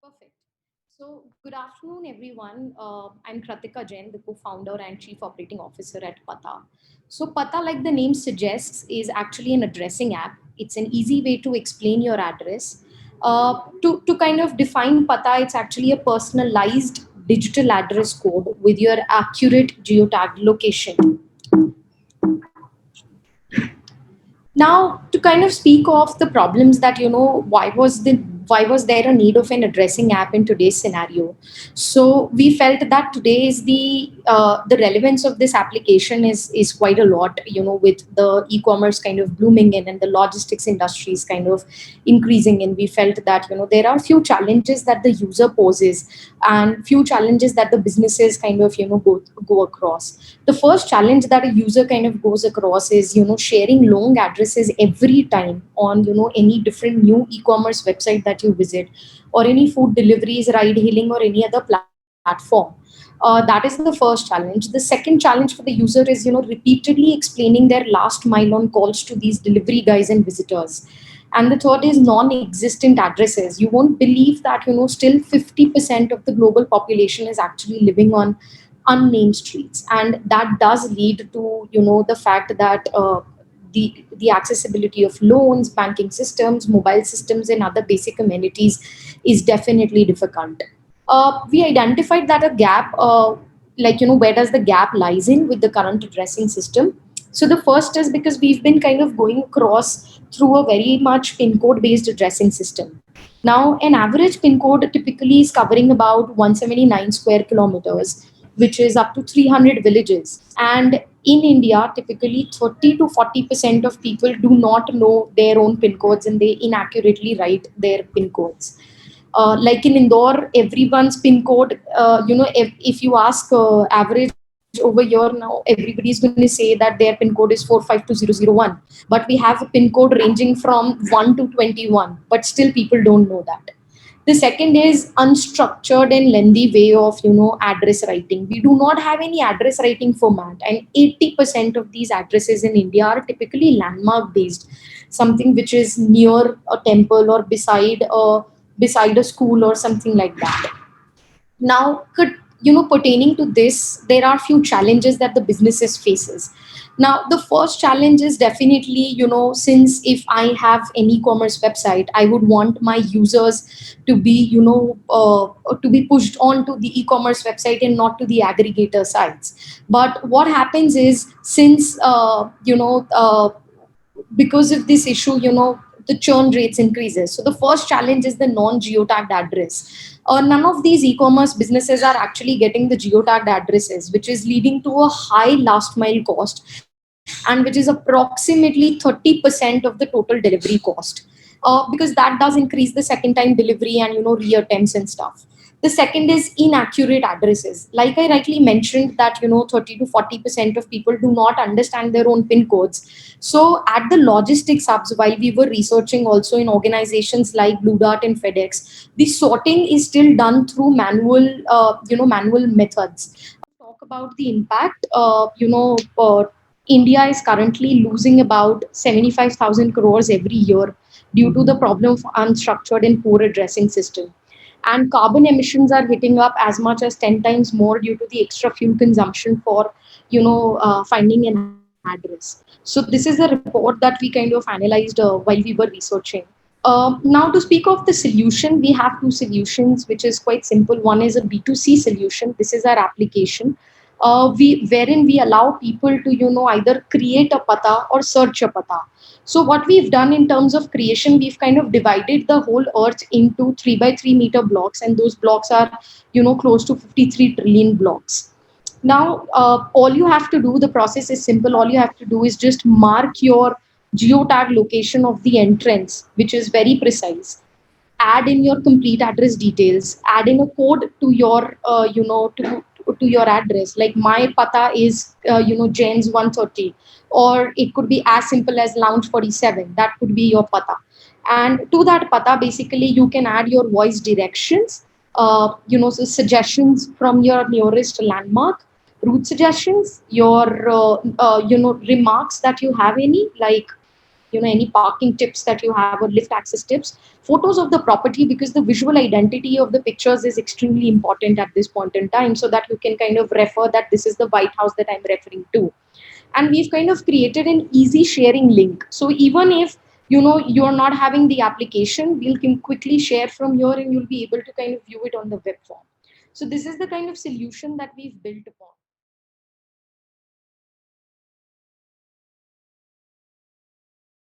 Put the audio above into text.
Perfect. So, good afternoon, everyone. I'm Kratika Jain, the co-founder and chief operating officer at Pata. So, Pata, like the name suggests, is actually an addressing app. It's an easy way to explain your address. To kind of define Pata, it's actually a personalized digital address code with your accurate geotagged location. Now, to kind of speak of the problems that why was there a need of an addressing app in today's scenario? So we felt that today is the relevance of this application is quite a lot. With the e-commerce kind of blooming in and the logistics industries kind of increasing in, we felt that there are few challenges that the user poses and few challenges that the businesses kind of go across. The first challenge that a user kind of goes across is sharing long addresses every time on any different new e-commerce website that you visit, or any food deliveries, ride hailing, or any other platform. That is the first challenge. The second challenge for the user is repeatedly explaining their last mile on calls to these delivery guys and visitors. And the third is non-existent addresses. You won't believe that still 50% of the global population is actually living on unnamed streets, and that does lead to the fact that the accessibility of loans, banking systems, mobile systems, and other basic amenities is definitely difficult. We identified that a gap, where does the gap lies in with the current addressing system? So the first is because we've been kind of going across through a very much pin code based addressing system. Now, an average pin code typically is covering about 179 square kilometers, which is up to 300 villages. And in India, typically 30 to 40% of people do not know their own pin codes, and they inaccurately write their pin codes. Like in Indore, everyone's pin code, if you ask average over here now, everybody's going to say that their pin code is 452001. But we have a pin code ranging from 1 to 21, but still people don't know that. The second is unstructured and lengthy way of address writing. We do not have any address writing format, and 80% of these addresses in India are typically landmark based, something which is near a temple or beside a school or something like that. Now, pertaining to this, there are few challenges that the businesses faces. Now, the first challenge is definitely, since if I have an e-commerce website, I would want my users to be, to be pushed on to the e-commerce website and not to the aggregator sites. But what happens is, since because of this issue, the churn rates increases. So the first challenge is the non-geotagged address. None of these e-commerce businesses are actually getting the geotagged addresses, which is leading to a high last mile cost, and which is approximately 30% of the total delivery cost. Because that does increase the second time delivery and reattempts and stuff. The second is inaccurate addresses. Like I rightly mentioned that 30 to 40% of people do not understand their own pin codes. So at the logistics hubs, while we were researching also in organizations like Blue Dart and FedEx, the sorting is still done through manual methods. Talk about the impact. India is currently losing about 75,000 crores every year due to the problem of unstructured and poor addressing system. And carbon emissions are hitting up as much as 10 times more due to the extra fuel consumption for finding an address. So this is a report that we kind of analyzed while we were researching. Now, to speak of the solution, we have two solutions, which is quite simple. One is a B2C solution. This is our application, wherein we allow people to either create a pata or search a pata. So what we've done in terms of creation, we've kind of divided the whole earth into 3 by 3 meter blocks, and those blocks are close to 53 trillion blocks. Now, all you have to do, the process is simple. All you have to do is just mark your geotag location of the entrance, which is very precise. Add in your complete address details. Add in a code to your, to your address. Like my pata is, Jane's 130, or it could be as simple as Lounge 47. That could be your pata. And to that pata, basically, you can add your voice directions, so suggestions from your nearest landmark, route suggestions, your remarks that you have any, like any parking tips that you have or lift access tips, photos of the property, because the visual identity of the pictures is extremely important at this point in time, so that you can kind of refer that this is the White House that I'm referring to. And we've kind of created an easy sharing link, so even if you're not having the application, we'll can quickly share from here and you'll be able to kind of view it on the web form. So this is the kind of solution that we've built upon.